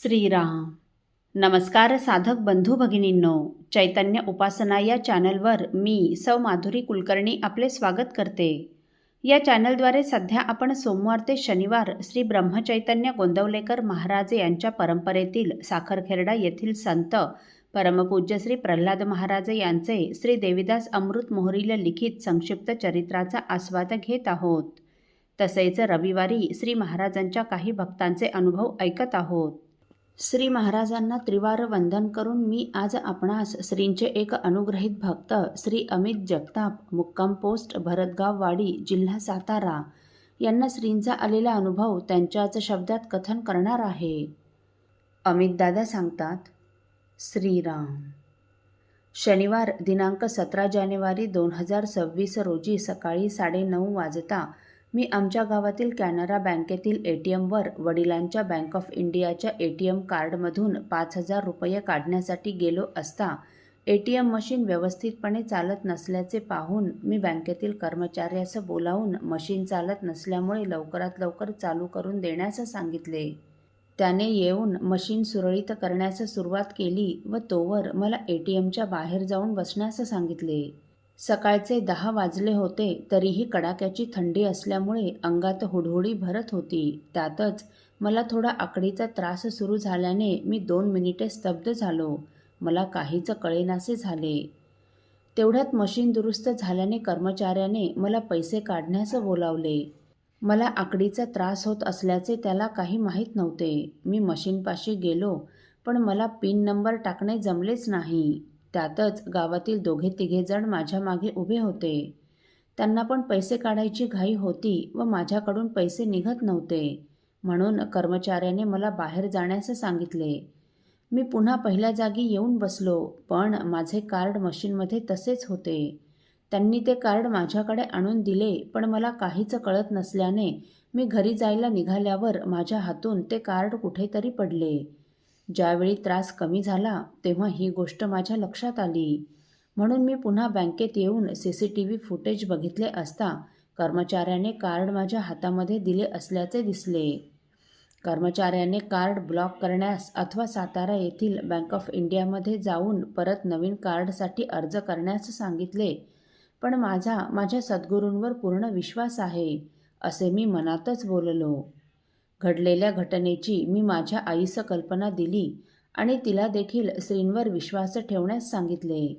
श्रीराम. नमस्कार साधक बंधू भगिनींनो, चैतन्य उपासना या चॅनलवर मी सौ माधुरी कुलकर्णी आपले स्वागत करते. या चॅनलद्वारे सध्या आपण सोमवार ते शनिवार श्री ब्रह्मचैतन्य गोंदवलेकर महाराज यांच्या परंपरेतील साखरखेर्डा येथील संत परमपूज्य श्री प्रल्हाद महाराज यांचे श्री देवीदास अमृत मोहरील लिखित संक्षिप्त चरित्राचा आस्वाद घेत आहोत. तसेच रविवारी श्री महाराजांच्या काही भक्तांचे अनुभव ऐकत आहोत. श्री महाराजांना त्रिवार वंदन करून मी आज आपणास श्रींचे एक अनुग्रहित भक्त श्री अमित जगताप, मुक्काम पोस्ट भरतगाव वाडी, जिल्हा सातारा यांना श्रींचा आलेला अनुभव त्यांच्याच शब्दात कथन करणार आहे. अमित दादा सांगतात, श्रीराम. शनिवार दिनांक 17 जानेवारी 2026 रोजी सकाळी 9:30 वाजता मी आमच्या गावातील कॅनरा बँकेतील ATMवर वडिलांच्या बँक ऑफ इंडियाच्या ATM कार्डमधून 5,000 रुपये काढण्यासाठी गेलो असता ATM मशीन व्यवस्थितपणे चालत नसल्याचे पाहून मी बँकेतील कर्मचाऱ्यास बोलावून मशीन चालत नसल्यामुळे लवकरात लवकर चालू करून देण्यास सांगितले. त्याने येऊन मशीन सुरळीत करण्यास सुरुवात केली व तोवर मला ATMच्या बाहेर जाऊन बसण्यास सांगितले. सकाळचे 10 वाजले होते तरीही कडाक्याची थंडी असल्यामुळे अंगात हुडहुडी भरत होती. त्यातच मला थोडा आकडीचा त्रास सुरू झाल्याने मी 2 मिनिटे स्तब्ध झालो. मला काहीच कळेनासे झाले. तेवढ्यात मशीन दुरुस्त झाल्याने कर्मचाऱ्याने मला पैसे काढण्यास बोलावले. मला आकडीचा त्रास होत असल्याचे त्याला काही माहीत नव्हते. मी मशीनपाशी गेलो पण मला पिन नंबर टाकणे जमलेच नाही. त्यातच गावातील 2-3 जण माझ्या मागे उभे होते. त्यांना पण पैसे काढायची घाई होती व माझ्याकडून पैसे निघत नव्हते. म्हणून कर्मचाऱ्याने मला बाहेर जाण्यास सांगितले. मी पुन्हा पहिल्या जागी येऊन बसलो पण माझे कार्ड मशीनमध्ये तसेच होते. त्यांनी ते कार्ड माझ्याकडे आणून दिले पण मला काहीच कळत नसल्याने मी घरी जायला निघाल्यावर माझ्या हातून ते कार्ड कुठेतरी पडले. ज्यावेळी त्रास कमी झाला तेव्हा ही गोष्ट माझ्या लक्षात आली. म्हणून मी पुन्हा बँकेत येऊन CCTV फुटेज बघितले असता कर्मचाऱ्याने कार्ड माझ्या हातामध्ये दिले असल्याचे दिसले. कर्मचाऱ्याने कार्ड ब्लॉक करण्यास अथवा सातारा येथील बँक ऑफ इंडियामध्ये जाऊन परत नवीन कार्डसाठी अर्ज करण्यास सांगितले. पण माझ्या सद्गुरूंवर पूर्ण विश्वास आहे असे मी मनातच बोललो. घडलेल्या घटनेची मी माझ्या आईस कल्पना दिली आणि तिला देखील श्रींवर विश्वास ठेवण्यास सांगितले.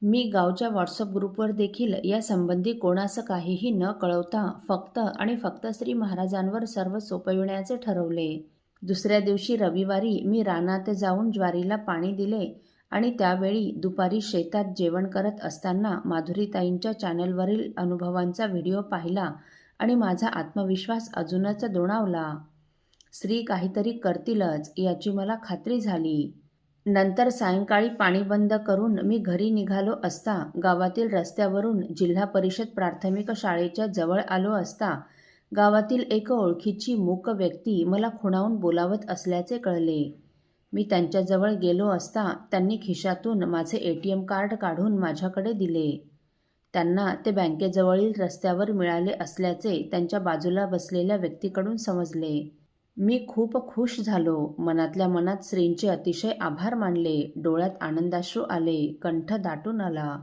मी गावच्या व्हॉट्सअप ग्रुपवर देखील या संबंधी कोणास काहीही न कळवता फक्त श्री महाराजांवर सर्व सोपविण्याचे ठरवले. दुसऱ्या दिवशी रविवारी मी रानात जाऊन ज्वारीला पाणी दिले आणि त्यावेळी दुपारी शेतात जेवण करत असताना माधुरीताईंच्या चॅनलवरील अनुभवांचा व्हिडिओ पाहिला आणि माझा आत्मविश्वास अजूनच दुणावला. श्री काहीतरी करतीलच याची मला खात्री झाली. नंतर सायंकाळी पाणी बंद करून मी घरी निघालो असता गावातील रस्त्यावरून जिल्हा परिषद प्राथमिक शाळेच्या जवळ आलो असता गावातील एक ओळखीची मूक व्यक्ती मला खुणावून बोलावत असल्याचे कळले. मी त्यांच्याजवळ गेलो असता त्यांनी खिशातून माझे ATM कार्ड काढून माझ्याकडे दिले. त्यांना ते बँकेजवळील रस्त्यावर मिळाले असल्याचे त्यांच्या बाजूला बसलेल्या व्यक्तीकडून समजले. मी खूप खुश झालो. मनातल्या मनात श्रींचे अतिशय आभार मानले. डोळ्यात आनंदाश्रू आले. कंठ दाटून आला.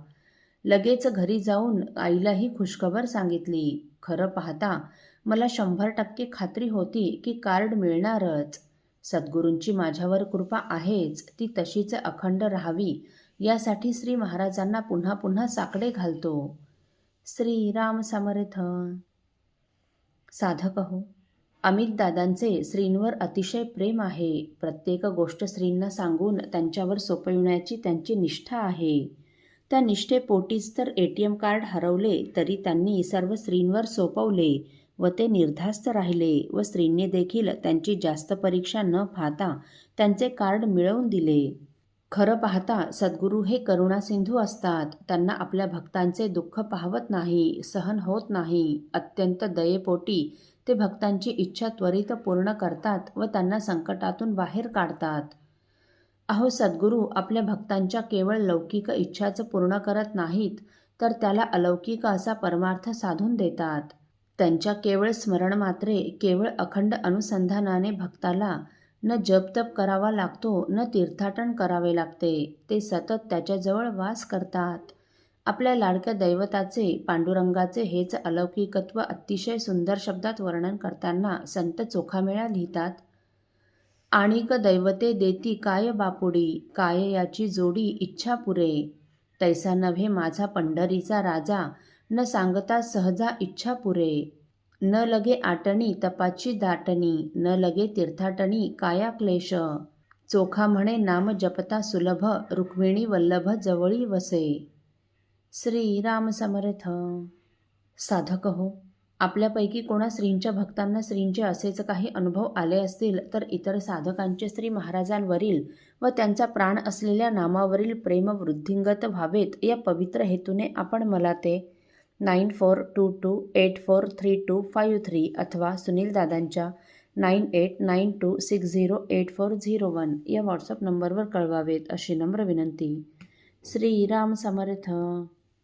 लगेच घरी जाऊन आईलाही खुशखबर सांगितली. खरं पाहता मला 100% खात्री होती की कार्ड मिळणारच. सद्गुरूंची माझ्यावर कृपा आहेच, ती तशीच अखंड राहावी यासाठी श्री महाराजांना पुन्हा पुन्हा साकडे घालतो. श्रीराम समर्थ. साधक हो, अमित दादांचे श्रींवर अतिशय प्रेम आहे. प्रत्येक गोष्ट श्रींना सांगून त्यांच्यावर सोपविण्याची त्यांची निष्ठा आहे. त्या निष्ठेपोटीच तर ATM कार्ड हरवले तरी त्यांनी सर्व श्रींवर सोपवले व ते निर्धास्त राहिले व श्रींनी देखील त्यांची जास्त परीक्षा न पाहता त्यांचे कार्ड मिळवून दिले. खरं पाहता सद्गुरू हे करुणासिंधू असतात. त्यांना आपल्या भक्तांचे दुःख पाहवत नाही, सहन होत नाही. अत्यंत दयेपोटी ते भक्तांची इच्छा त्वरित पूर्ण करतात व त्यांना संकटातून बाहेर काढतात. अहो, सद्गुरू आपल्या भक्तांच्या केवळ लौकिक इच्छाच पूर्ण करत नाहीत तर त्याला अलौकिक असा परमार्थ साधून देतात. त्यांच्या केवळ स्मरणमात्रे, केवळ अखंड अनुसंधानाने भक्ताला न जप-तप करावा लागतो, न तीर्थाटन करावे लागते. ते सतत त्याच्याजवळ वास करतात. आपल्या लाडक्या दैवताचे, पांडुरंगाचे हेच अलौकिकत्व अतिशय सुंदर शब्दात वर्णन करताना संत चोखामेळा लिहितात. आणिक दैवते देती काय बापुडी, काय याची जोडी इच्छा पुरे. तैसा नव्हे माझा पंढरीचा राजा, न सांगता सहजा इच्छा पुरे. न लगे आटणी तपाची दाटणी, न लगे तीर्थाटणी काया क्लेश. चोखा म्हणे नाम जपता सुलभ, रुक्मिणी वल्लभ जवळी वसे. श्री राम समर्थ. साधक हो, आपल्यापैकी कोणा श्रींच्या भक्तांना श्रींचे असेच काही अनुभव आले असतील तर इतर साधकांचे श्री महाराजांवरील व त्यांचा प्राण असलेल्या नामावरील प्रेम वृद्धिंगत व्हावेत या पवित्र हेतूने आपण मला ते 9422843253 अथवा सुनील दादांच्या 9892608401 या व्हॉट्सअप नंबरवर कळवावेत अशी नम्र विनंती. श्री राम समर्थ.